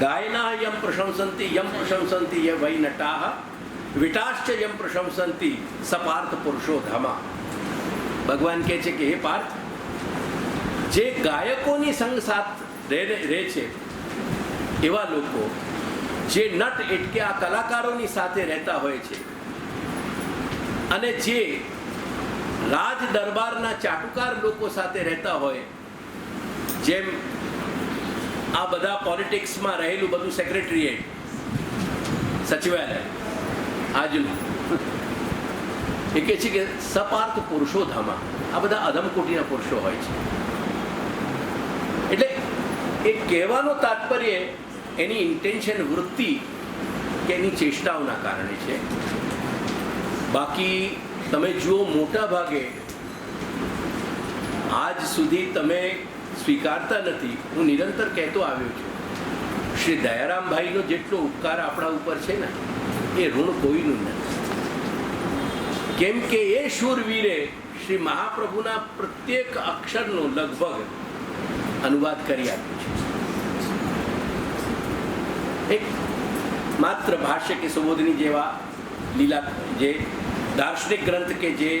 गायना यम प्रशंसन्ति ये वै नटाः विटाश्च यम प्रशंसन्ति सपार्थ पुरुषो धामा। भगवान કહે છે કે હે પાર્થ, જે ગાયકોની સંગ સાથ રહે છે એવા લોકો, જે નટ એટલે આ કલાકારોની સાથે રહેતા હોય છે, અને જે રાજ દરબારના ચાટુકાર લોકો સાથે રહેતા હોય, જેમ આ બધા પોલિટિક્સમાં રહેલું બધું સેક્રેટરીએટ, સચિવાલય આજનું, એ કહે છે કે સપાર્થ પુરુષો ધામા, આ બધા અધમકોટીના પુરુષો હોય છે. એટલે એ કહેવાનો તાત્પર્ય એની ઇન્ટેન્શન, વૃત્તિ કે એની ચેષ્ટાઓના કારણે છે. બાકી તમે જુઓ, મોટા ભાગે આજ સુધી તમે સ્વીકારતા નથી. હું નિરંતર કહેતો આવ્યો છું, શ્રી દયારામભાઈનો જેટલો ઉપકાર આપણા ઉપર છે ને, એ ઋણ કોઈનું નથી. કેમ કે એ શૂરવીરે શ્રી મહાપ્રભુના પ્રત્યેક અક્ષરનો લગભગ અનુવાદ કરી આપ્યો છે. એક માત્ર ભાષ્ય કે સુબોધની જેવા લીલા, જે દાર્શનિક ગ્રંથ કે જે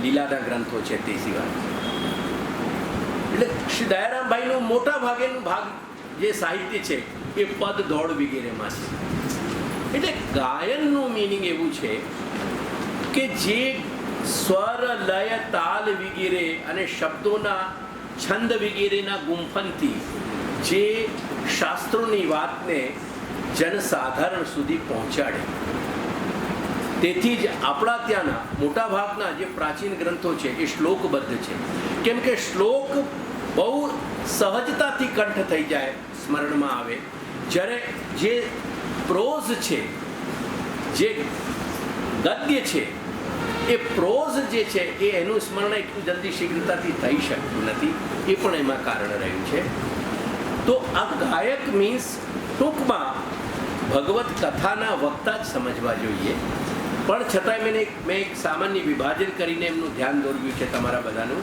લીલાના ગ્રંથો છે તે સિવાય. એટલે શ્રી દયારામભાઈનું મોટા ભાગેનું ભાગ જે સાહિત્ય છે એ પદ દોડ વગેરેમાં છે. એટલે ગાયનનું મિનિંગ એવું છે કે જે સ્વર, લય, તાલ વગેરે અને શબ્દોના છંદ વગેરેના ગુંફનથી જે શાસ્ત્રોની વાતને જનસાધારણ સુધી પહોંચાડે. તેથી જ આપણા ત્યાંના મોટા ભાગના જે પ્રાચીન ગ્રંથો છે એ શ્લોકબદ્ધ છે. કેમ કે શ્લોક બહુ સહજતાથી કંઠ થઈ જાય, સ્મરણમાં આવે. જ્યારે જે પ્રોઝ છે, જે ગદ્ય છે, એ પ્રોઝ જે છે એ એનું સ્મરણ એટલું જલ્દી શીઘ્રતાથી થઈ શકતું નથી. એ પણ એમાં કારણ રહ્યું છે. તો આ ગાયક મીન્સ ટૂંકમાં ભગવત કથાના વક્તા જ સમજવા જોઈએ. પણ છતાંય મેં એક સામાન્ય વિભાજન કરીને એમનું ધ્યાન દોરવ્યું છે તમારા બધાનું,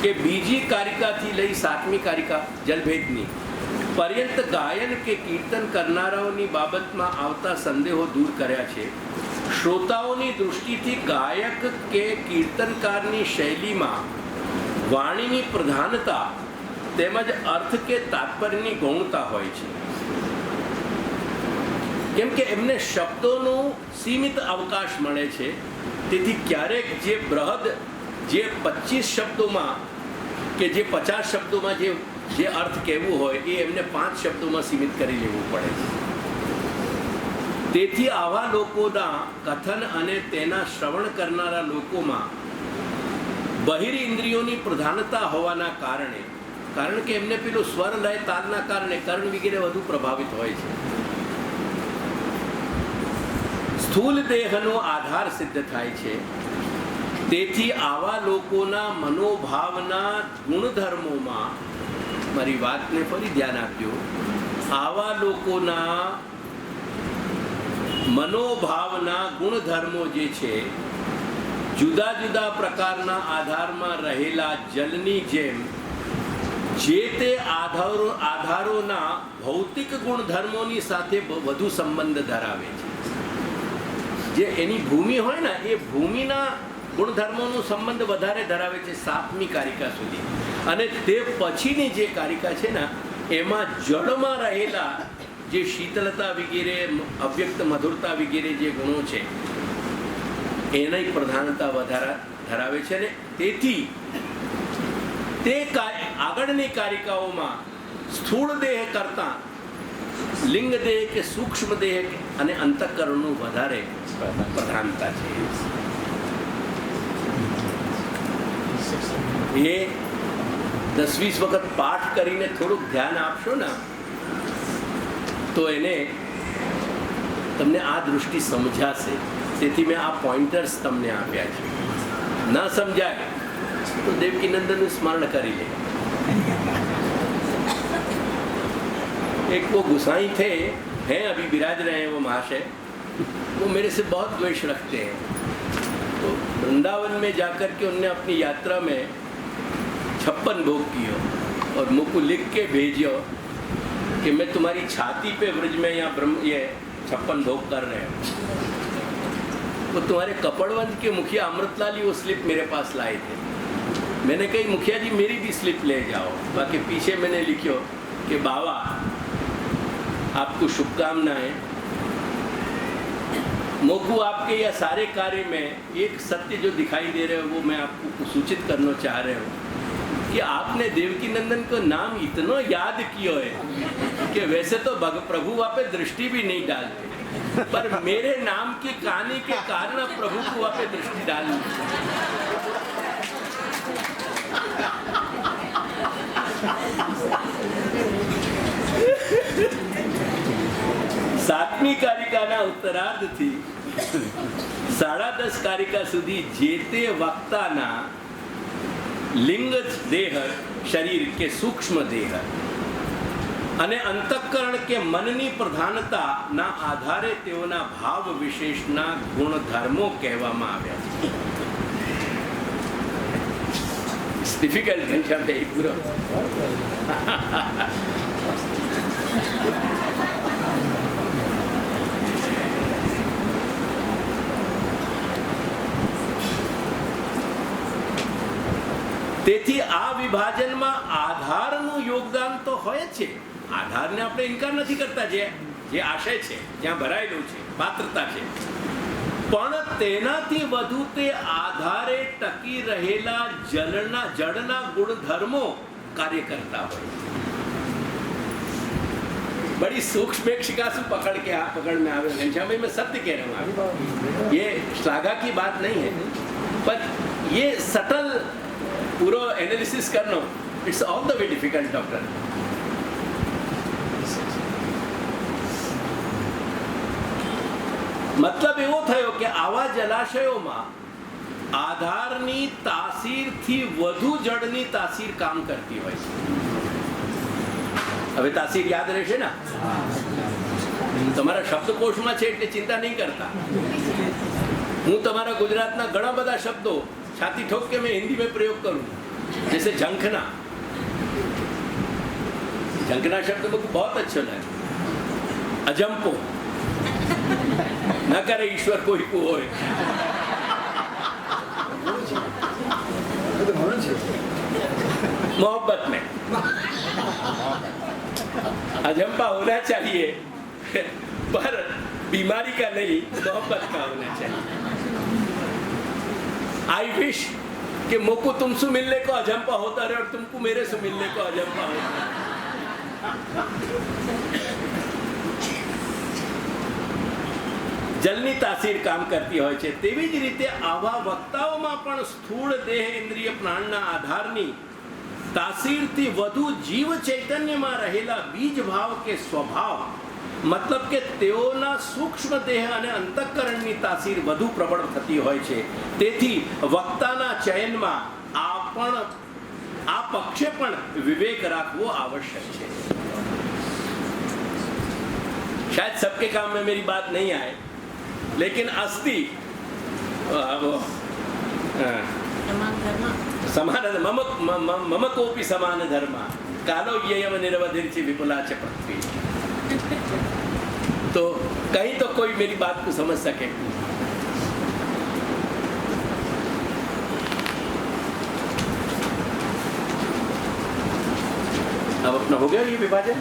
કે બીજી કારિકાથી લઈ 7મી કારિકા જલભેદની પર્યંત ગાયન કે કીર્તન કરનારાઓની બાબતમાં આવતા સંદેહો દૂર કર્યા છે. શ્રોતાઓની દૃષ્ટિથી ગાયક કે કીર્તનકારની શૈલીમાં વાણીની પ્રધાનતા તેમજ અર્થ કે તાત્પર્યની ગૌણતા હોય છે. કેમ કે એમને શબ્દોનું સીમિત અવકાશ મળે છે. તેથી ક્યારેક જે બૃહદ, જે 25 શબ્દોમાં કે જે 50 શબ્દોમાં જે અર્થ કહેવું હોય એ એમને 5 શબ્દોમાં સીમિત કરી લેવું પડે છે. તેથી આવા લોકોના કથન અને તેના શ્રવણ કરનારા લોકોમાં બહિરેન્દ્રિયોની પ્રધાનતા હોવાના કારણે, કારણ કે એમને પેલું સ્વર, લય, તાલના કારણે કર્ણ વગેરે વધુ પ્રભાવિત હોય છે. સ્થૂલ દેહનો આધાર સિદ્ધ થાય છે. તેથી આવા લોકોના મનોભાવના ગુણધર્મોમાં, મારી વાતને ફરી ધ્યાન આપજો, આવા લોકોના મનોભાવના ગુણધર્મો જે છે જુદા જુદા પ્રકારના આધારમાં રહેલા જલની જેમ જે તે આધારોના ભૌતિક ગુણધર્મોની સાથે વધુ સંબંધ ધરાવે છે. જે એની ભૂમિ હોય ને એ ભૂમિના ગુણધર્મોનો સંબંધ વધારે ધરાવે છે 7મી કારિકા સુધી. અને તે પછીની જે કારિકા છે ને એમાં જળમાં રહેલા જે શીતળતા વગેરે, અવ્યક્ત મધુરતા વગેરે જે ગુણો છે એની પ્રધાનતા વધારે ધરાવે છે. ને તેથી તે આગળની કારિકાઓમાં સ્થૂળ દેહ કરતાં લિંગ દેહ કે સૂક્ષ્મ દેહ અને અંતઃકરણનું વધારે પ્રધાનતા છે. એ 10-20 વખત પાઠ કરીને થોડુંક ધ્યાન આપશો ને તો એને તમને આ દૃષ્ટિ સમજાશે. તેથી મેં આ પોઈન્ટર્સ તમને આપ્યા છે. ના સમજાય तो देवकी नंदन स्मरण करी ले. एक वो गुसाई थे, हैं अभी विराज रहे हैं वो महाशय, वो मेरे से बहुत द्वेष रखते हैं. तो वृंदावन में जाकर के उनने अपनी यात्रा में 56 भोग किए और मुझको लिख के भेजियो कि कि मैं तुम्हारी छाती पे ब्रज में या ब्रह्म ये 56 भोग कर रहे हो। वो तुम्हारे कपड़वंज के मुखिया अमृतलाल ही वो स्लिप मेरे पास लाए थे। मैंने कही मुखिया जी मेरी भी स्लिप ले जाओ। बाकी पीछे मैंने लिखो कि बाबा आपको शुभकामनाएं, मोकू आपके यह सारे कार्य में एक सत्य जो दिखाई दे रहे हो वो मैं आपको सूचित करना चाह रहे हो कि आपने देवकी नंदन को नाम इतना याद किया है कि वैसे तो प्रभु वहाँ पे दृष्टि भी नहीं डालते, पर मेरे नाम की कहानी के कारण प्रभु को वहाँ पे दृष्टि डालनी। सातमी कारिकाना उत्तरार्ध थी 10.5 कारिका सुधी जेते वक्ताना लिंग देह शरीर के सूक्ष्म देह અને અંતઃકરણ કે મનની પ્રધાનતા ના આધારે તેઓના ભાવ વિશેષના ગુણધર્મો કહેવામાં આવ્યા છે. It's difficult, ઘનશ્યામભાઈ, પૂરો. તેથી આ વિભાજનમાં આધારનું યોગદાન તો હોય જ છે. આધારને આપણે ઇનકાર નથી કરતા, જે આશય છે જ્યાં ભરાયેલું છે, પાત્રતા છે, પણ તેનાથી વધુ તે આધારે ટકી રહેલા જળના ગુણધર્મો કાર્ય કરતા હોય. बड़ी सूक्ष्म एक शिकासु पकड़ के आप पकड़ में आवे घनश्याम भाई, मैं सत्य कह रहा हूँ, ये श्लाघा की बात नहीं है, पर ये सटल पूरा एनालिसिस करना, it's all the way difficult doctor. मतलब એવો થયો કે આવા જલાશયોમાં આધારની તાસીરથી વધુ જળની તાસીર કામ કરતી હોય છે. હવે તાસીર યાદ રહેશે ને, તમારા શબ્દકોશમાં છે એટલે ચિંતા નહીં કરતા. હું તમારા ગુજરાતના ઘણા બધા શબ્દો छाती ठोक के मैं हिंदी में प्रयोग करूं, जैसे झंखना. झंखना शब्द मुझको बहुत अच्छा लगा. अजंपो न करे ईश्वर कोई को होए. मोहब्बत में अजंपा होना चाहिए, पर बीमारी का नहीं, मोहब्बत का होना चाहिए. आई विश कि मोको तुमसे मिलने को अजंपा होता रहे और तुमको मेरे से मिलने को अजंपा होता. जलनी तासीर काम करती હોય છે. તેવી જ રીતે આવા વક્તાઓમાં પણ સ્થૂળ દેહ ઇન્દ્રિય પ્રાણના આધારની તાસીરથી વધુ જીવ ચૈતન્યમાં રહેલા બીજ ભાવ કે સ્વભાવ, मतलब કે તેઓના સૂક્ષ્મ દેહ અને અંતઃકરણની તાસીર વધુ પ્રબળ થતી હોય છે. તેથી વક્તાના ચયનમાં આ પક્ષે પણ વિવેક રાખવો આવશ્યક છે. शायद सबके काम में मेरी बात नहीं आए, लेकिन अस्ति समान मम कोपि समान धर्म कालो येयम निरवधिर्चि विपुला च पृथ्वी. तो कहीं तो कोई मेरी बात को समझ सके. अब अपना हो गया ये विभाजन.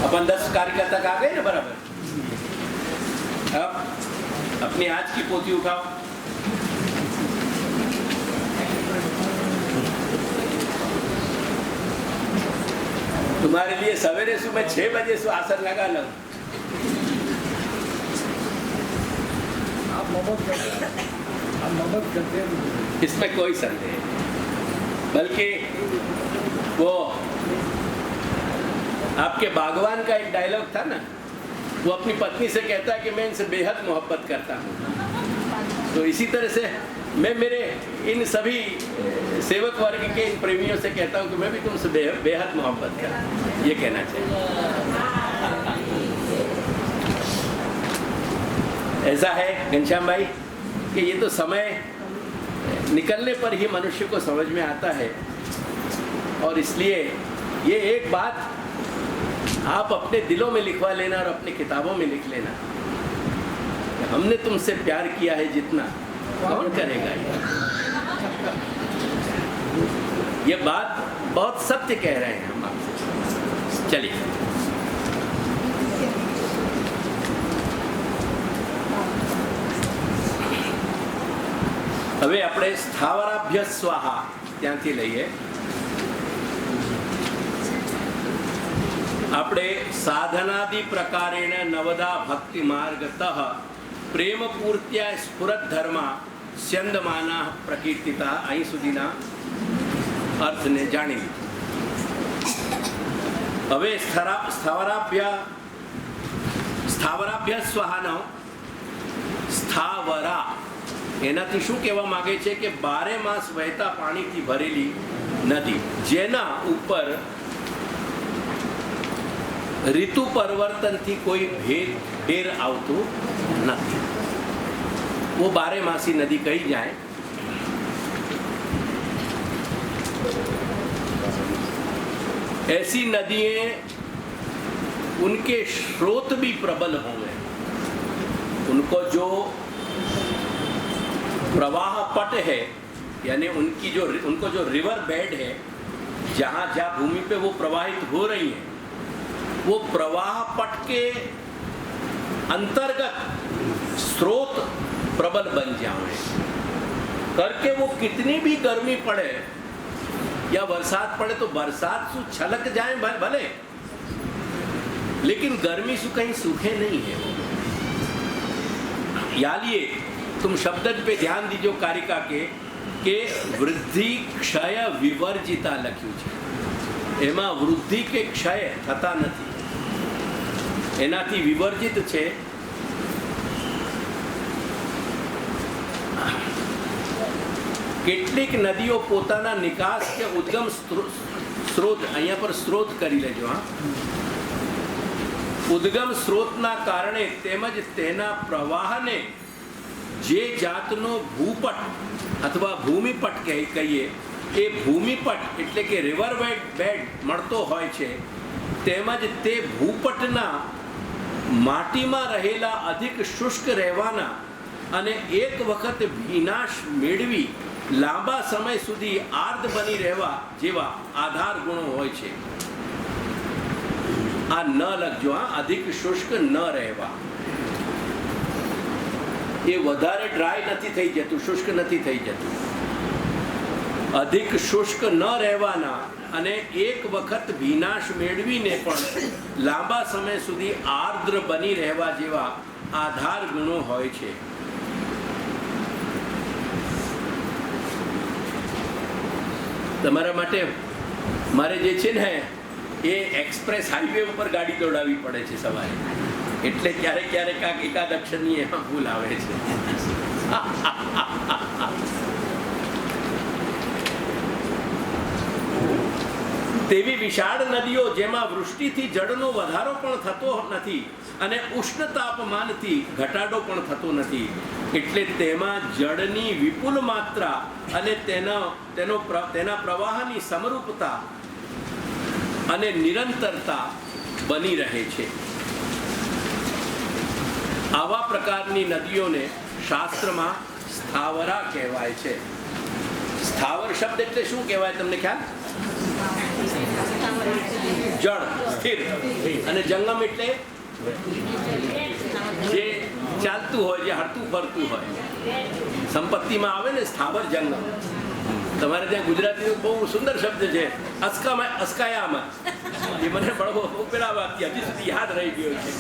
अपन 10 कारिका तक आ गए ना बराबर. अब अपनी आज की पोथी उठाओ. तुम्हारे लिए सवेरे सुबह 6 बजे से आसन लगा लो. आप मदद करते हैं, इसमें कोई संदेह नहीं. बल्कि वो आपके बागवान का एक डायलॉग था ना, वो अपनी पत्नी से कहता है कि मैं इनसे बेहद मोहब्बत करता हूँ. तो इसी तरह से मैं मेरे इन सभी सेवक वर्ग के इन प्रेमियों से कहता हूँ कि मैं भी तुमसे बेहद मोहब्बत करता हूँ. ये कहना चाहिए. ऐसा है घनश्याम भाई कि ये तो समय निकलने पर ही मनुष्य को समझ में आता है और इसलिए ये एक बात आप अपने दिलों में लिखवा लेना और अपनी किताबों में लिख लेना, हमने तुमसे प्यार किया है जितना कौन करेगा ये बात बहुत सत्य कह रहे हैं हम आपसे। चलिए હવે આપણે સ્થાવરાભ્ય સ્વાહા ત્યાંથી લઈએ. આપણે સાધનાદિ પ્રકારેણ નવદા ભક્તિ માર્ગતઃ પ્રેમ પૂર્ત્યા સ્ફુરત ધર્મા સ્યંદમાના પ્રકીર્તિતા અહીં સુધીના અર્થને જાણી લીધું. હવે સ્થાવરાભ્ય સ્વાહાનો સ્થાવરા એનાથી શું કહેવા માંગે છે કે 12 માસ વહેતા પાણીથી ભરેલી નદી જેના ઉપર ઋતુ પરિવર્તનથી કોઈ ભેર આવતું નથી, वो 12 मासी नदी कही जाए. ऐसी नदियां उनके स्रोत भी प्रबल होंगे, उनको जो प्रवाह पट है यानी उनको जो रिवर बेड है जहाँ जहाँ भूमि पे वो प्रवाहित हो रही हैं, वो प्रवाह पट के अंतर्गत स्रोत प्रबल बन जाए करके वो कितनी भी गर्मी पड़े या बरसात पड़े तो बरसात सु छलक जाए भले, लेकिन गर्मी सु कहीं सूखे नहीं है. यालिए तुम शब्द पे ध्यान दीजो कारिका के वृद्धि क्षय विवर्जिता लख्यू है, एमा वृद्धि के क्षय थता नहीं, एनाथी विवर्जित है. કેટલીક નદીઓ પોતાના નિકાસ કે ઉદ્ગમ સ્ત્રોત અહીંયા પર સ્ત્રોત કરી લેજો, હા, ઉદ્ગમ સ્ત્રોતના કારણે તેમજ તેના પ્રવાહને જે જાતનો ભૂપટ અથવા ભૂમિપટ કહીએ એ ભૂમિપટ એટલે કે રિવર બેડ મળતો હોય છે, તેમજ તે ભૂપટના માટીમાં રહેલા અધિક શુષ્ક રહેવાના અને એક વખત ભીનાશ મેળવી લાંબા સમય સુધી આર્દ બની રહેવા જેવા આધાર ગુણો હોય છે. આ ન લખજો, હા, અધિક શુષ્ક ન રહેવા. એ વધારે ડ્રાય નથી થઈ જતું, શુષ્ક નથી થઈ જતું. અધિક શુષ્ક ન રહેવાના અને એક વખત ભીનાશ મેળવીને પણ લાંબા સમય સુધી આર્દ્ર બની રહેવા જેવા આધાર ગુણો હોય છે. તમારા માટે મારે જે છે ને એ એક્સપ્રેસ હાઈવે ઉપર ગાડી દોડાવવી પડે છે સવારે, એટલે ક્યારેક ક્યારેક એકાદ અક્ષરની એમાં ભૂલ આવે છે. તેવી વિશાળ નદીઓ જેમાં વૃષ્ટિથી જળનો વધારો પણ થતો નથી અને ઉષ્ણ તાપમાનથી ઘટાડો પણ થતો નથી, એટલે તેમાં જળની વિપુલ માત્રા અને તેના પ્રવાહની સમરૂપતા અને નિરંતરતા બની રહે છે. આવા પ્રકારની નદીઓને શાસ્ત્રમાં સ્થાવરા કહેવાય છે. સ્થાવર શબ્દ એટલે શું કહેવાય તમને ખ્યાલ? જળ સ્થિર, અને જંગમ એટલે જે ચાલતું હોય, જે હરતું ફરતું હોય. સંપત્તિમાં આવે ને સ્થાવર જંગમ. તમારે ત્યાં ગુજરાતીનો બહુ સુંદર શબ્દ છે અસ્કાયામત, એ મને બહુ પેલા હજી સુધી યાદ રહી ગયો છે.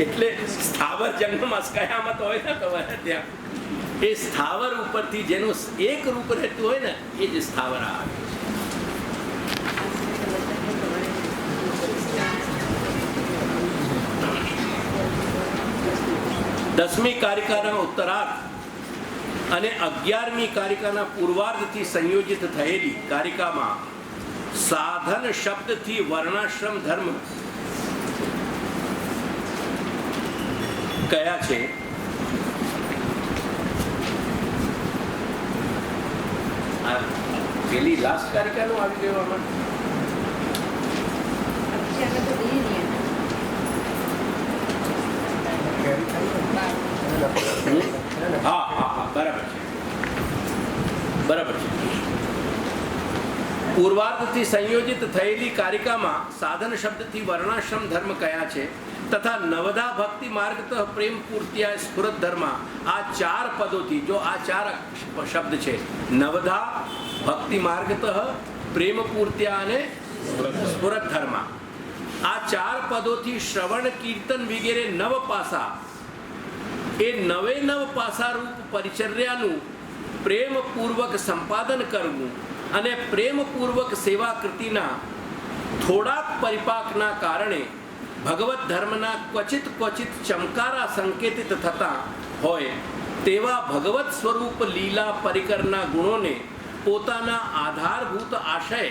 એટલે સ્થાવર જંગમ અસ્કાયામત હોય ને તમારે ત્યાં, એ સ્થાવર ઉપરથી જેનું એક રૂપ રહેતું હોય ને એ જ સ્થાવર આવે. દસમી કારિકાના ઉત્તરાર્ધ અને 11મી કારિકાના પૂર્વાર્ધથી સંયોજિત થયેલી કારિકામાં સાધન શબ્દથી વર્ણાશ્રમ ધર્મ કયા છે? પેલી લાસ્ટ કારિકાનું આવી ગયું આમાં. હા હા હા, બરાબર છે, બરાબર છે. પૂર્વાર્ધથી સંયોજિત થયેલી કારિકામાં સાધન શબ્દથી વર્ણાશ્રમ ધર્મ કયા છે તથા નવધા ભક્તિ માર્ગત પ્રેમ પૂર્ત્યા સ્ફુરત ધર્મ, આ ચાર પદોથી, જો આ ચાર શબ્દ છે, નવધા ભક્તિ માર્ગત પ્રેમ પૂર્ત્યા અને સ્ફુરત ધર્મ, આ ચાર પદોથી શ્રવણ કીર્તન વગેરે નવ પાસા, એ નવે નવ પાસા રૂપ પરિચર્યાનું પ્રેમપૂર્વક સંપાદન કરવું અને પ્રેમપૂર્વક સેવા કૃતિના થોડાક પરિપાકના કારણે ભગવત ધર્મના ક્વચિત ક્વચિત ચમકારા સંકેતિત થતા હોય તેવા ભગવત સ્વરૂપ લીલા પરિકરના ગુણોને પોતાના આધારભૂત આશય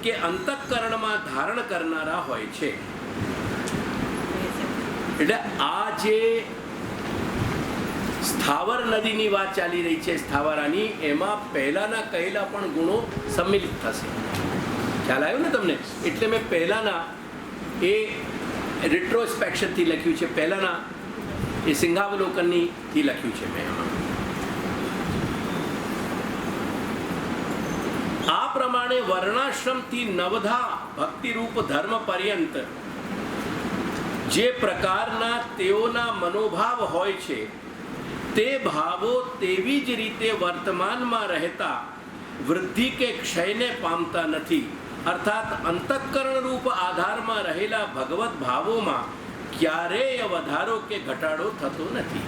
કે અંતઃકરણમાં ધારણ કરનારા હોય છે. એટલે આ જે સ્થાવર નદીની વાત ચાલી રહી છે, સ્થાવરાની, એમાં પહેલાના કહેલા પણ ગુણો સંમિલિત થશે. ખ્યાલ આવ્યો ને તમને? એટલે મેં પહેલાના એ રિટ્રોસ્પેક્શનથી લખ્યું છે, પહેલાના એ સિંહાવલોકનથી લખ્યું છે મેં. આ પ્રમાણે વર્ણાશ્રમથી નવધા ભક્તિરૂપ ધર્મ પર્યંત જે પ્રકારના તેઓના મનોભાવ હોય છે તે ભાવો તેવી જ રીતે વર્તમાનમાં રહેતા વૃદ્ધિ કે ક્ષયને પામતા નથી. અર્થાત અંતઃકરણ રૂપ આધારમાં રહેલા ભગવત ભાવોમાં ક્યારેય વધારો કે ઘટાડો થતો નથી.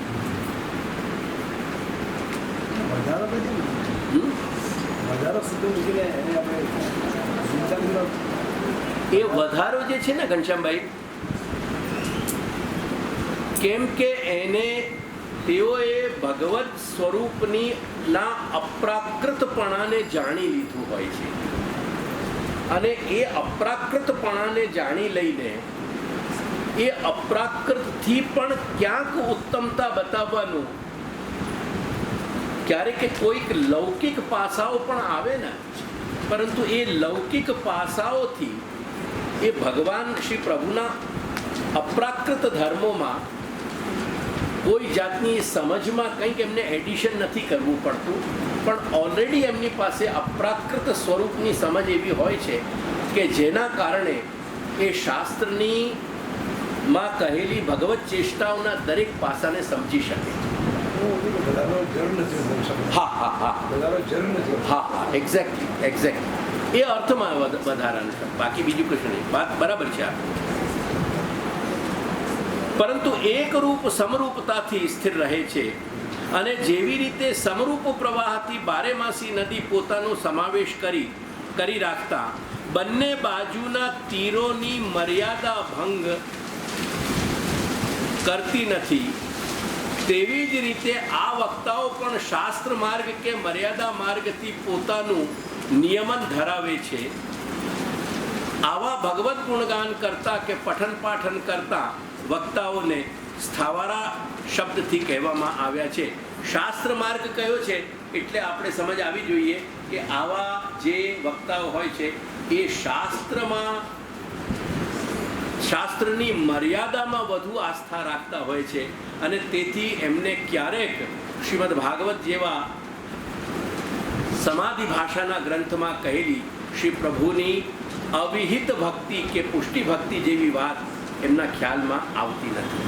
એ વધારો જે છે ને ઘનશ્યામભાઈ, કેમ કે એને તેઓએ ભગવત સ્વરૂપની ના અપ્રાકૃતપણાને જાણી લીધું હોય છે અને એ અપ્રાકૃતપણાને જાણી લઈને એ અપ્રાકૃતથી પણ ક્યાંક ઉત્તમતા બતાવવાનું, ક્યારેક કોઈક લૌકિક પાસાઓ પણ આવે ને, પરંતુ એ લૌકિક પાસાઓથી એ ભગવાન શ્રી પ્રભુના અપ્રાકૃત ધર્મોમાં કોઈ જાતની સમજમાં કંઈક એમને એડિશન નથી કરવું પડતું, પણ ઓલરેડી એમની પાસે અપ્રાકૃત સ્વરૂપની સમજ એવી હોય છે કે જેના કારણે એ શાસ્ત્રની માં કહેલી ભગવત ચેષ્ટાઓના દરેક પાસાને સમજી શકે. હા હા હા હા હા, એક્ઝેક્ટલી એક્ઝેક્ટલી, એ અર્થમાં વધારાનું છે, બાકી બીજું કશું નહીં. વાત બરાબર છે આ. પરંતુ એક રૂપ સમરૂપતાથી સ્થિર રહે છે અને જેવી રીતે સમરૂપ પ્રવાહથી બારેમાસી નદી પોતાનો સમાવેશ કરી રાખતા બંને બાજુના તીરોની મર્યાદા ભંગ કરતી નથી, તેવી જ રીતે આ વક્તાઓ પણ શાસ્ત્ર માર્ગ કે મર્યાદા માર્ગથી પોતાનું નિયમન ધરાવે છે. આવા ભગવત ગુણગાન કરતા કે પઠન પાઠન કરતા વક્તાઓને સ્થાવરા શબ્દથી કહેવામાં આવ્યા છે. શાસ્ત્ર માર્ગ કયો છે એટલે આપણે સમજ આવી જોઈએ કે આવા જે વક્તાઓ હોય છે એ શાસ્ત્રની મર્યાદામાં વધુ આસ્થા રાખતા હોય છે અને તેથી એમને ક્યારેક શ્રીમદ ભાગવત જેવા સમાધિ ભાષાના ગ્રંથમાં કહેલી શ્રી પ્રભુની અવિહિત ભક્તિ કે પુષ્ટિ ભક્તિ જેવી વાત એમના ખ્યાલમાં આવતી નથી.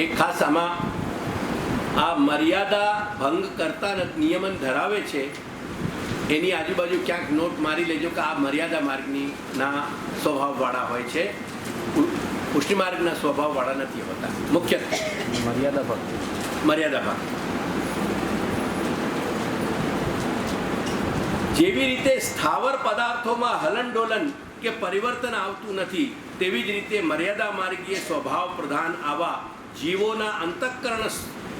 એક ખાસ આમાં આ મર્યાદા ભંગ કરતા નિયમન ધરાવે છે એની આજુબાજુ ક્યાંક નોટ મારી લેજો કે આ મર્યાદા માર્ગની ના સ્વભાવવાળા હોય છે, પુષ્ટિ માર્ગના સ્વભાવવાળા નથી હોતા. મુખ્યત્વે મર્યાદા ભક્તિ. જેવી રીતે સ્થાવર પદાર્થોમાં હલનડોલન કે પરિવર્તન આવતું નથી તેવી જ રીતે મર્યાદા માર્ગીય સ્વભાવ પ્રધાન આવા જીવોના અંતઃકરણ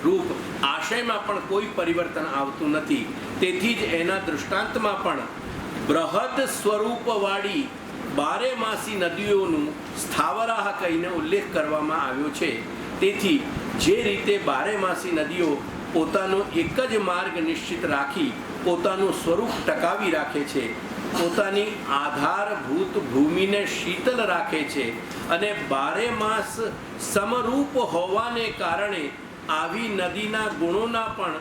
રૂપ આશયમાં પણ કોઈ પરિવર્તન આવતું નથી. તેથી જ એના દૃષ્ટાંતમાં પણ બૃહદ સ્વરૂપવાળી બારેમાસી નદીઓનું સ્થાવરાહ કહીને ઉલ્લેખ કરવામાં આવ્યો છે. તેથી જે રીતે બારેમાસી નદીઓ પોતાનો એક જ માર્ગ નિશ્ચિત રાખી પોતાનું સ્વરૂપ ટકાવી રાખે છે, પોતાની આધારભૂત ભૂમિને શીતલ રાખે છે અને બારે માસ સમરૂપ હોવાને કારણે આવી નદીના ગુણોના પણ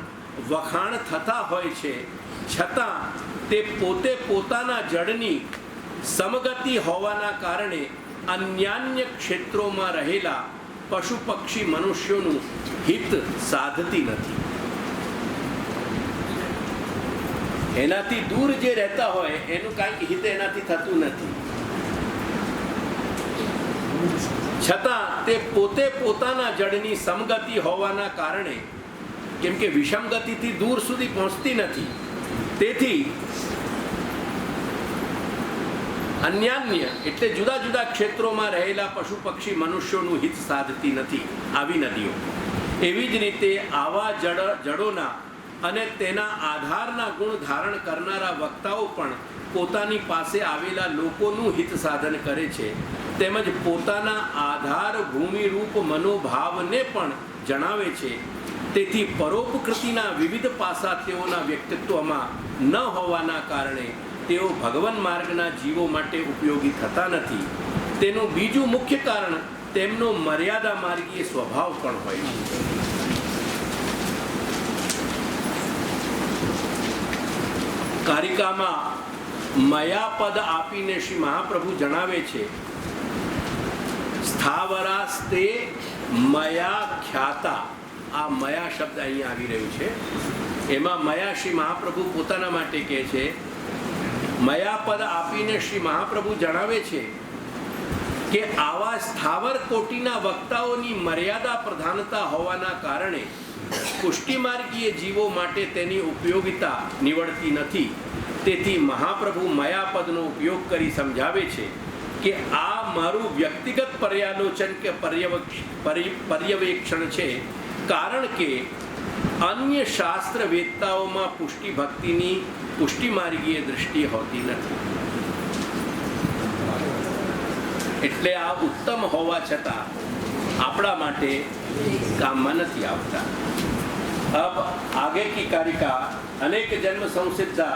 વખાણ થતા હોય છે, છતાં તે પોતે પોતાના જળની સમગતિ હોવાના કારણે અન્યાન્ય ક્ષેત્રોમાં રહેલા પશુ પક્ષી મનુષ્યોનું હિત સાધતી નથી. એનાથી દૂર જે રહેતા હોય એનું કાંઈક હિત એનાથી થતું નથી, છતાં તે પોતે પોતાના જળની સમગતિ હોવાના કારણે, કેમ કે વિષમગતિથી દૂર સુધી પહોંચતી નથી, તેથી અન્યાન્ય એટલે જુદા જુદા ક્ષેત્રોમાં રહેલા પશુ પક્ષી મનુષ્યોનું હિત સાધતી નથી આવી નદીઓ. એવી જ રીતે આવા જળોના અને તેના આધારના ગુણ ધારણ કરનારા વક્તાઓ પણ પોતાની પાસે આવેલા લોકોનું હિત સાધન કરે છે, તેમજ પોતાના આધાર ભૂમિરૂપ મનોભાવને પણ જણાવે છે. તેથી પરોપકૃતિના વિવિધ પાસા તેઓના વ્યક્તિત્વમાં ન હોવાના કારણે તેઓ ભગવાન માર્ગના જીવો માટે ઉપયોગી થતા નથી. તેનું બીજું મુખ્ય કારણ તેમનો મર્યાદા માર્ગીય સ્વભાવ પણ હોય છે. કારિકામાં મયા પદ આપીને શ્રી મહાપ્રભુ જણાવે છે, સ્થાવરાસ્તે મયા ખ્યાતા. આ મયા શબ્દ અહીંયા આવી રહ્યું છે. એમાં મયા શ્રી મહાપ્રભુ પોતાના માટે કહે છે. મયા પદ આપીને શ્રી મહાપ્રભુ જણાવે છે કે આવા સ્થાવર કોટીના વક્તાઓની મર્યાદા પ્રધાનતા હોવાના કારણે પુષ્ટિમાર્ગીય જીવો માટે તેની ઉપયોગિતા નિવડતી નથી. તેથી મહાપ્રભુ મયાપદનો ઉપયોગ કરી સમજાવે છે કે આ મારું વ્યક્તિગત પર્યાલોચન કે પર્યવેક્ષણ છે, કારણ કે અન્ય શાસ્ત્ર વેદતાઓમાં પુષ્ટિ ભક્તિની પુષ્ટિમાર્ગીય દૃષ્ટિ હોતી નથી. એટલે આ ઉત્તમ હોવા છતાં આપણા માટે કામમાં નથી આવતા. अब आगे की कारिका अनेक जन्म संसिद्धा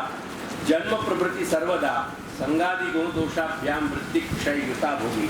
जन्म प्रवृत्ति सर्वदा संगादि गुण दोषाभ्याम वृद्धि क्षय युता भोगी